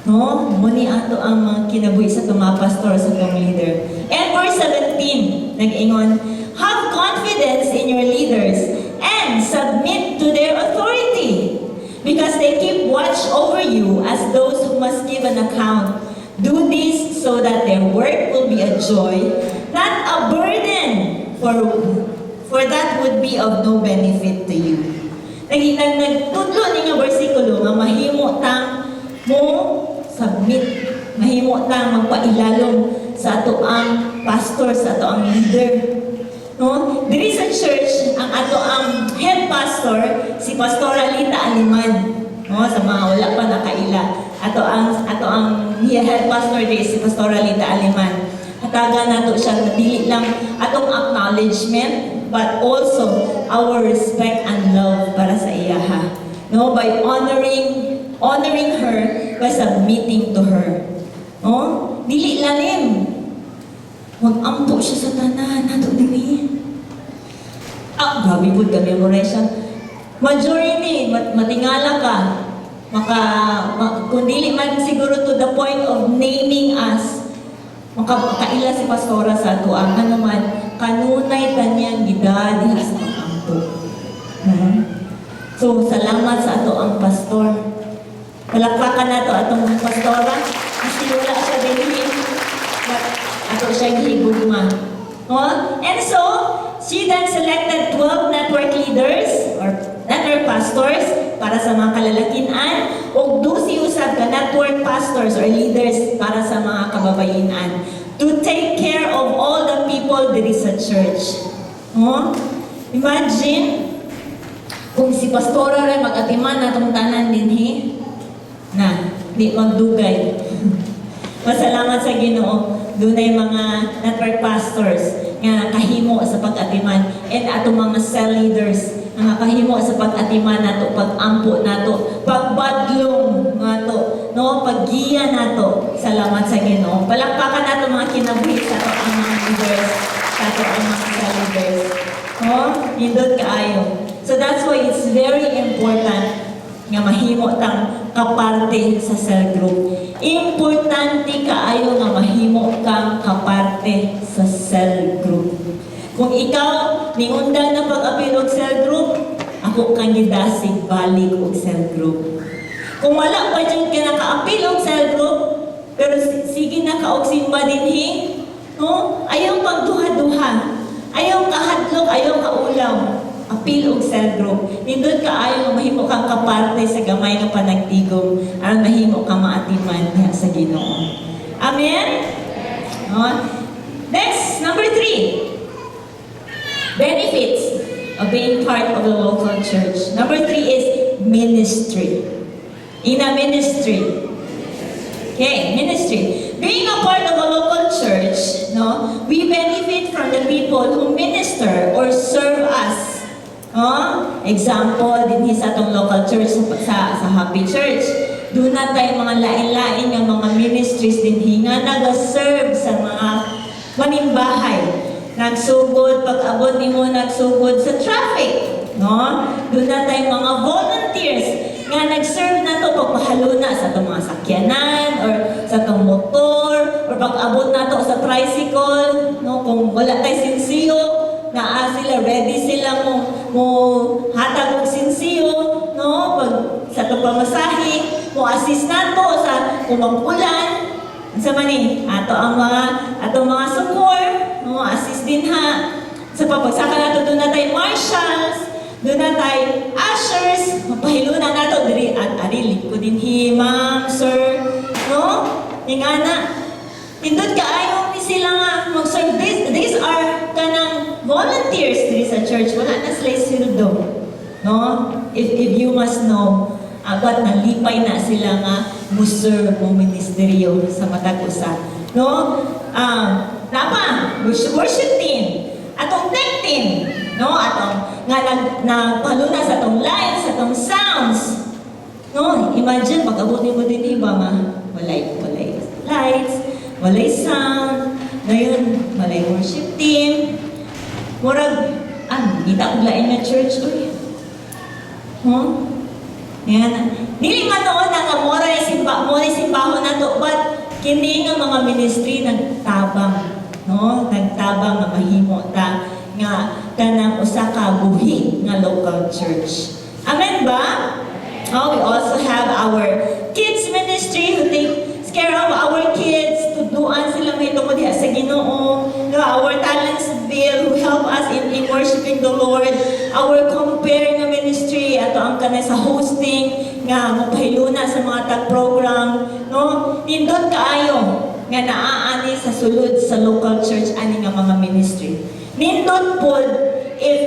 No, muni ato ang mga kinabuhi sa mga pastor sa mga leader. And verse 17, nag-ingon, have confidence in your leaders and submit to their authority because they keep watch over you as those who must give an account. Do this so that their work will be a joy, not a burden, for that would be of no benefit to you. Nagtudlo ni nga bersikulo nga mahimo tang mo submit, mahimo tang magpailalom sa ato ang pastor, sa ato ang leader. No? Diri sa church, ang ato ang head pastor, si Pastora Lita Aliman. No? Sa mga wala pa nakaila. Ato ang head pastor diri si Pastora Lita Aliman. Hatagan nato siya, dili lang atong acknowledgement, but also our respect and love para sa iya ha. No, by honoring her by submitting to her. No? Dili lalim. Mag-ampo siya sa tanan, nato dili. Grabe po ka-memorize siya. Majority, matingala ka. Kung dili man siguro to the point of naming us, makaila si pastora sa ato, ano man, kanunay kanyang gidad diha sa pag-ampo. So, salamat sa ato ang pastor. Palakpakan na to atong pastora. Kasi wala siya din, but ato siya higugma. And so, she then selected 12 network leaders or network pastors para sa mga kalalakinan o 12 usab ka network pastors or leaders para sa mga kababayinan to take care of all the people there is a church. Imagine kung si pastora rin mag-atiman na itong tanan din di magdugay. Masalamat sa Ginoo. Dunay mga network pastors nga kahimo sa pag-atiman and atong mga cell leaders nga kahimo sa pag-atiman nato, pag-ampo nato, pagbadlong nato, no, paggiya nato. Salamat sa Ginoo. Palakpakan nato mga kinabuhi sa ato ang mga leaders, sa ato ang mga cell leaders. Hindot kaayo. So that's why it's very important nga mahimo tang kaparte sa cell group. Importante kaayo nga mahimo kang kaparte sa cell group. Kung ikaw niundang na pag-apil og cell group, ako kang gidasig balik og cell group. Kung wala pa dyan ka naka-apil og cell group, pero sige na ka og simba dinhi, no? Ayaw pagduha-duha, ayaw kahadlok, ayaw kaulaw. Apil og cell group. Nindot ka ayaw mahimo kang kaparte sa gamay ng panagtigom aron mahimo ka maatiman diha sa Ginoo. Amen? Next, number 3. Benefits of being part of the local church. Number 3 is ministry. In a ministry. Okay, ministry. Being a part of a local church, we benefit from the people who minister or serve us. Example, din sa atong local church sa Happy Church. Doon na tayo mga lain-lain ng mga ministries din nga nag-serve sa mga manimbahay. Nagsugod, pag-abot ni mo nagsugod sa traffic. Doon na tayo mga volunteers nga nag-serve na to pagpahaluna sa itong mga sakyanan or sa itong motor or pag-abot na to sa tricycle. Kung wala tayo sinsiyo, sila, ready sila mo hatag og sinsiyo, pag sa itong pamasahe, mo assist na to sa kumangkulan. Sa mani, atong mga support, assist din ha. Sa papagsaka na to, doon na tayo marshals, doon na tayo ushers, mapahiluna na to, diri at arilig ko din ma'am, sir, yung ana, tindot ka ayaw ni sila nga mag-serve. These are kanang volunteers diri sa church, wala na sila sildo. If you must know, abat nalipay na sila nga muser mo ministeryo sa matagusa. Napa, worship team, atong tech team, atong nga nagpaluna sa atong lights, sa atong sounds. Imagine, pag-abutin mo din iba nga, walay lights, walay sound, ngayon, walay worship team. Murag, kita ko lain na church, yan. Dili man noon nga mura simbaho na to, but kini nga mga ministry nagtabang, nagtabang nga mahimo ta nga kanang usa ka buhi nga local church. Amen ba? We also have our kids ministry who takes care of our kids, tuduan sila may tungod diha sa Ginoo. Our talents bill who help us in worshiping the Lord. Our compare nga ministry ato ang kanay sa hosting nga mapahiluna sa mga tag-program, nindot kaayo nga naaani sa sulod sa local church ani nga mga ministry. Nindot pod if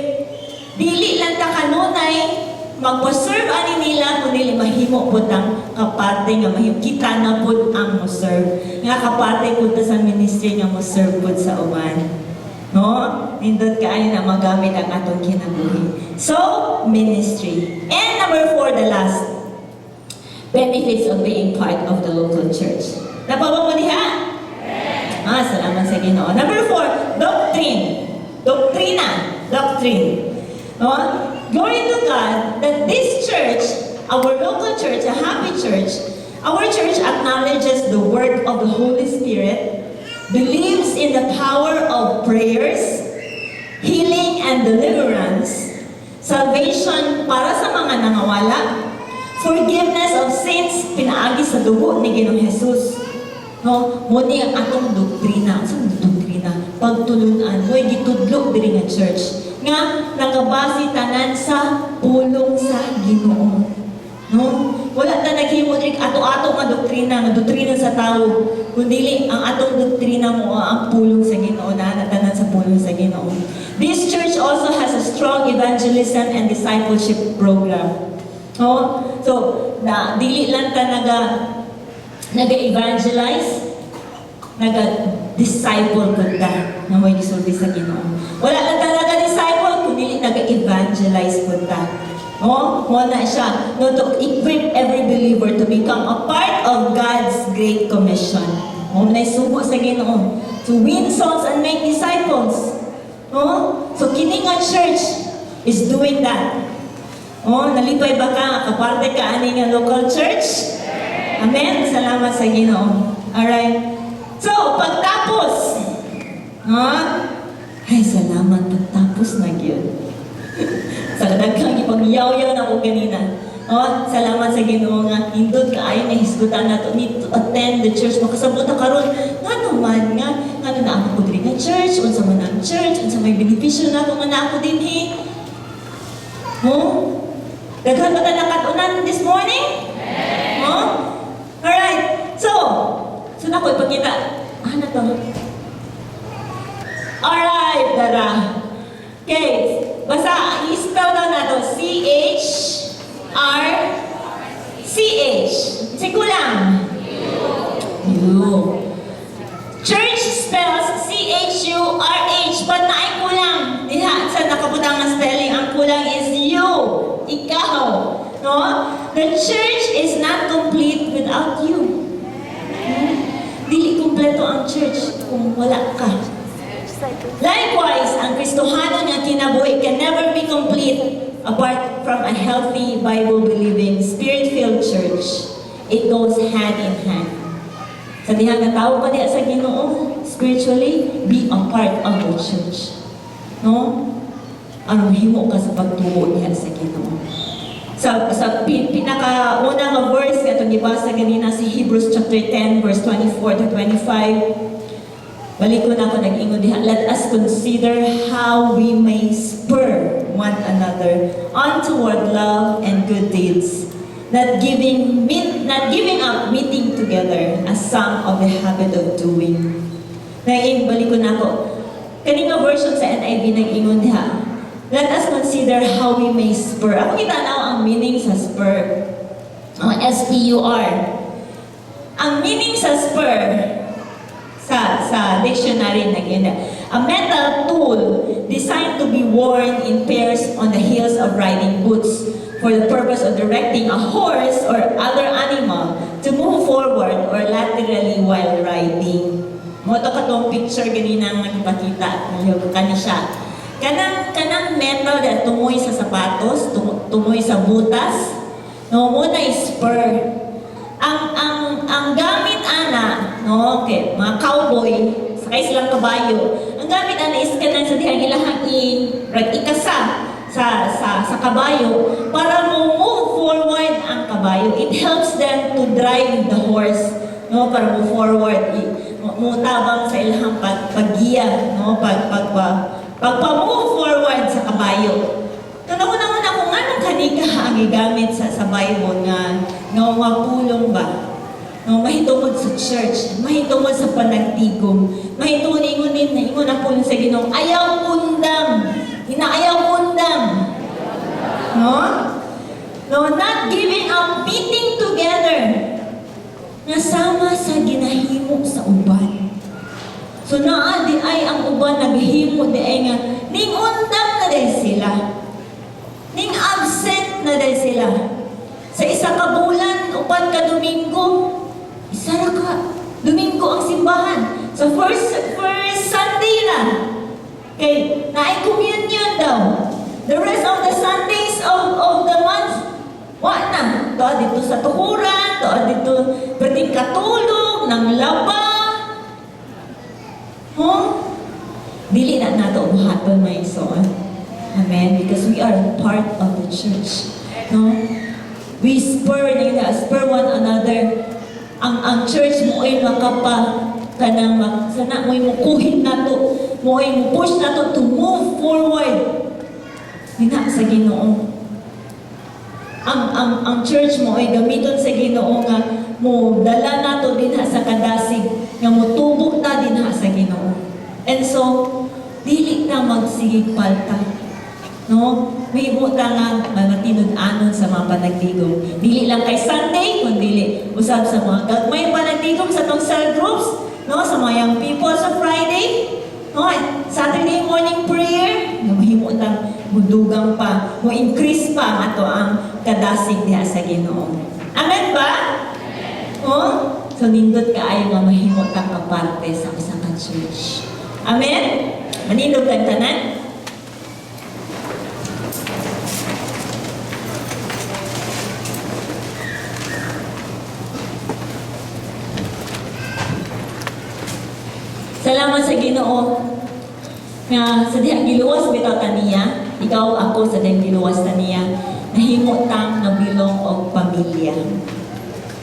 dili lang ta kanunay magpa-serve ani nila kundi mahimo pud ang kaparte nga mahimo kita na pud ang mo-serve nga kaparte pud sa ministry nga mo-serve pud sa uban. No? Nindot kaayo na magamit ang atong kinabuhi. So, ministry. And number 4, the last. Benefits of being part of the local church. Napawa mo diha? Salamat sa Ginoo. Number 4, doctrine. Doctrine. No? Glory to God that this church, our local church, a happy church, our church acknowledges the work of the Holy Spirit, believes in the power of prayers, healing and deliverance, salvation para sa mga nangawala, forgiveness of sins pinaagi sa dugo ni Ginoong Hesus. No, muni ang atong doktrina. Sa doktrina, pagtulunan, mo'y gitudlo diri nga church nga nakabase tanan sa pulong sa Ginoo. No? Wala ta naghimo diri ato-ato nga doktrina sa tao, kundi ang atong doktrina mo ang pulong sa Ginoo na tanan sa pulong sa Ginoo. This church also has a strong evangelism and discipleship program. No? So, dili lang ta naga-evangelize, naga-disciple ko ta na may gisulti sa Ginoo. Wala lang talaga disciple, kundi naga-evangelize ko ta. No? Muna siya, no, to equip every believer to become a part of God's Great Commission. Muna isugo sa Ginoo, to win souls and make disciples. No? So, kini nga church is doing that. Oh, nalipay ba ka? Kaparte ka ani nga local church? Amen? Salamat sa Ginoo. Alright. So, pagtapos. Ay, salamat. Pagtapos na yun. Sa daghang ipagyaw-yaw na ko kanina. Salamat sa Ginoo nga. Hindot ka ay nahisgutan na to. Need to attend the church. Makasabot na karon. Nga naman nga. Nga na ako din nga church. Unsa man ang church. Unsa may benepisyo na ako nga na ako din Daghan ba na nakatunan this morning? Alright. So na ko ipakita. Ano to? Alright, dara. Okay. Basta, i-spell daw na to. C-H-R-C-H. Sikulang. U. Church spells C-H-U-R-H. But naay kulang. Diha, sa nakabutang na spelling, ang kulang is you. Ikaw. No? The church is not complete without you. Dili kumpleto ang church kung wala ka. Likewise, ang Kristohano nga kinabuhi can never be complete apart from a healthy, Bible-believing, Spirit-filled church. It goes hand in hand. Sa dihang natawag ka diya sa Ginoo, spiritually, be a part of the church. No? Anong himo ka sa pagtuo diya sa Ginoo. Sa pinakaunang nga verse nga itong ibasa ganina si Hebrews chapter 10 verse 24 to 25. Balik ko na ako nag-ingon diha. Let us consider how we may spur one another on toward love and good deeds, not giving up meeting together as some of the habit of doing. Balik ko na ako. Kaninga version sa NIV nag-ingon diha. Let us consider how we may spur. Ako itanaw ang meaning sa spur. S-P-U-R. Ang meaning sa spur, sa dictionary na gina, a metal tool designed to be worn in pairs on the heels of riding boots for the purpose of directing a horse or other animal to move forward or laterally while riding. Moto ka tong picture ganina nga ipakita. Kani siya. Kanang metal na tumoy sa sapatos, tumoy sa butas, no, muna is spur. Ang gamit ana, no, okay, mga cowboy, sakay silang kabayo. Ang gamit ana is kanang sa dihang ilahang ikasa sa kabayo para mo move forward ang kabayo. It helps them to drive the horse, no, para move forward. Mutabang sa ilahang paggiya, no, pagpa-move forward sa kabayo. Tanaw-naman ako nga nung kanika ang igamit sa Bible nga mapulong ba? No, mahitungod sa church, mahitungod sa panagtigom, mahitungod ingunin na ingon ang pulong sa Ginoo. Ayaw undang, inaayaw undang. No? No, not giving up, meeting together. Nasama sa ginahimo sa uban. So naa di ay ang uban naghimo di ay nga ning undang na dahil sila. Ning absent na dahil sila. Sa isa ka bulan, upat ka Domingo, isa ra ka Domingo ang simbahan. Sa first Sunday lang. Kay naay communion daw. The rest of the Sundays of the month, wa na. Doon dito sa tuhuran, doon dito pwedeng katulog, ng laba. Dili na nato buhaton may igsoon. Amen? Because we are part of the church. No? We spur one another. Ang church mo ay makapa kanang sana mo mukuhin nato, mo ay push nato to move forward. Dina sa Ginoo. Ang church mo ay gamiton sa Ginoo nga mo dala nato dinha sa kadasig, nga mo tubok ta dinha sa Ginoo. And so, dili na magsigig palta. No? May buta nga matinud-anon sa mga panagdigong. Dili lang kay Sunday, kundi usab sa mga gagmay panagdigong sa tong cell groups, no? Sa mga young people sa Friday, no? Saturday morning prayer, no? Mahimo tang mudugang pa, mo increase pa ato ang kadasig diha sa Ginoo. Amen ba? Oh? So nindot kaayo nga mahimo tang kaparte sa usa ka church. Amen? Manindog kang tanan? Salamat sa Ginoo nga sa diha giluwas bitaw taniya, ikaw ako sa diha giluwas taniya, nahimo tang nabilong og pamilya.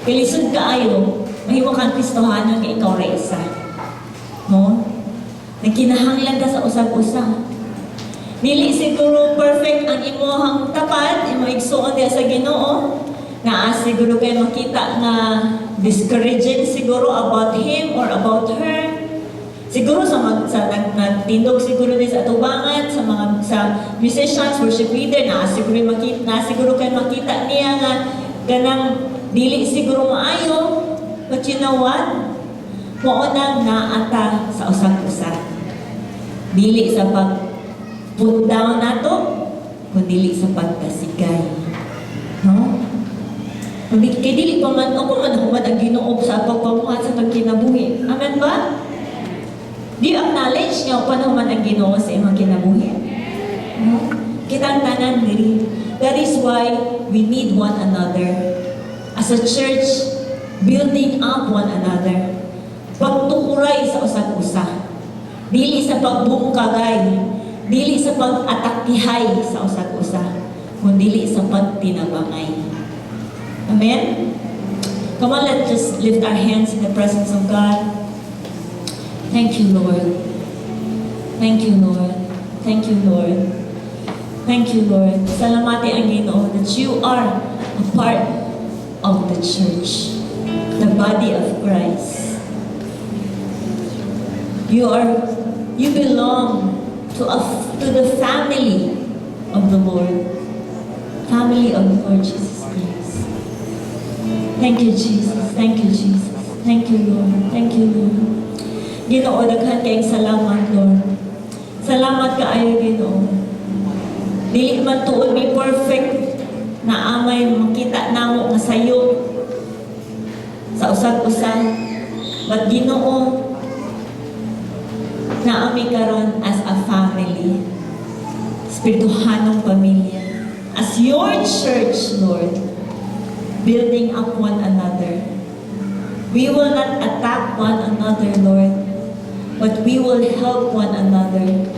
Kilisod kaayo, mahimo kang Kristohanon nga ikaw ra isa. No? Nagkinahanglan ka sa usag-usa. Dili siguro perfect ang imuhang tapat, imo igsuon diha sa Ginoo, nga siguro kay makita nga discouraging siguro about him or about her. Siguro sa nagtindog siguro din sa atubangan, sa musicians, worship leader, siguro kay makita niya nga ganang dili siguro maayo. But you know what? Maunang naata sa usag-usa. Dili sa pag-put down nato, kundi sa pagkasigay. No? Kay dili pa man, ako man humad ang Ginoo sa pagpamuhat sa pagkinabuhi. Amen ba? Do you acknowledge nga panahuman ang Ginoo sa imong kinabuhi? No? Kitang tanan diri. That is why we need one another. As a church, building up one another. Pagtukuray sa usag-usa. Dili sa pagbungkagay, dili sa pag-atakihay sa usag-usa, kundi sa pagtinabangay. Amen? Come on, let's just lift our hands in the presence of God. Thank you, Lord. Thank you, Lord. Thank you, Lord. Thank you, Lord. Salamati ang Ginoo that you are a part of the church, the body of Christ. You belong to the family of the Lord. Family of the Lord Jesus Christ. Thank you, Jesus. Thank you, Jesus. Thank you, Lord. Thank you, Lord. Ginoo, daghan kayong salamat, Lord. Salamat kaayo, Ginoo. Dili man tuod may perfect na amay makita namo nga sayo sa usag-usa. But Ginoo, naami karon as a family, spirituhanong pamilya, as your church, Lord, building up one another. We will not attack one another, Lord, but we will help one another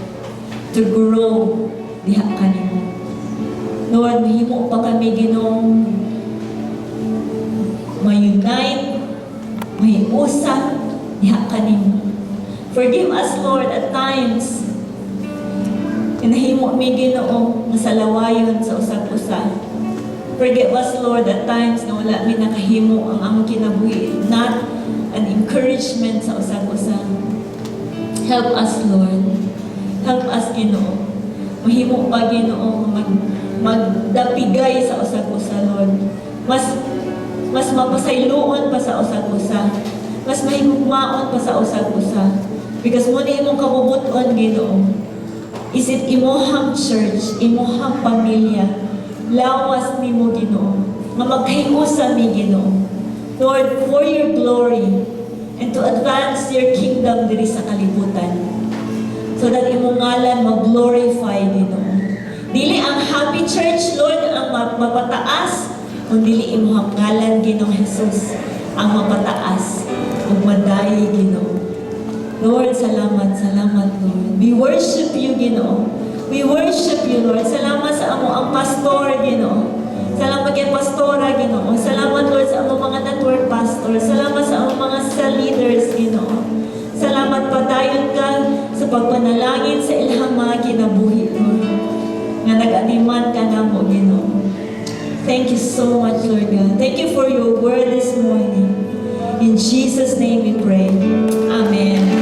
to grow diha kanimo. Lord, mahimo pa kami Ginoo ma-unite, mahiusa diha kanimo. Forgive us, Lord, at times. Kinahimo mi Ginoo nga salawayon sa usag-usa. Forgive us, Lord, at times na wala mi nakahimo ang among kinabuhi. Not an encouragement sa usag-usa. Help us, Lord. Help us, Ginoo. Mahimo pa, Ginoo, magdapigay sa usag-usa, Lord. Mas mapasayloon pa sa usag-usa. Mas mahigugmaon pa sa usag-usa. Because mo ni imong kabubuton, Ginoo. Isip imohang church, imohang pamilya, lawas nimo, Ginoo. Nga magkahiusa mi, Ginoo. Lord, for your glory and to advance your kingdom diri sa kalibutan. So that imong ngalan mag-glorify, Ginoo. Dili ang happy church, Lord, ang mapataas, kung dili imong ngalan, Ginoo Jesus, ang mapataas ug madayi, Ginoo. Lord, salamat, salamat, Lord. We worship you, Ginoo. We worship you, Lord. Salamat sa amo ang pastor, Ginoo. Salamat kay pastora, Ginoo. Salamat, Lord, sa amo mga network pastor. Salamat sa amo mga cell leaders, Ginoo. Salamat padayon ka sa pagpanalangin sa ilang mga kinabuhi, Lord. Nga nag-adiman ka na mo, Ginoo. Thank you so much, Lord God. Thank you for your word this morning. In Jesus' name we pray. Amen.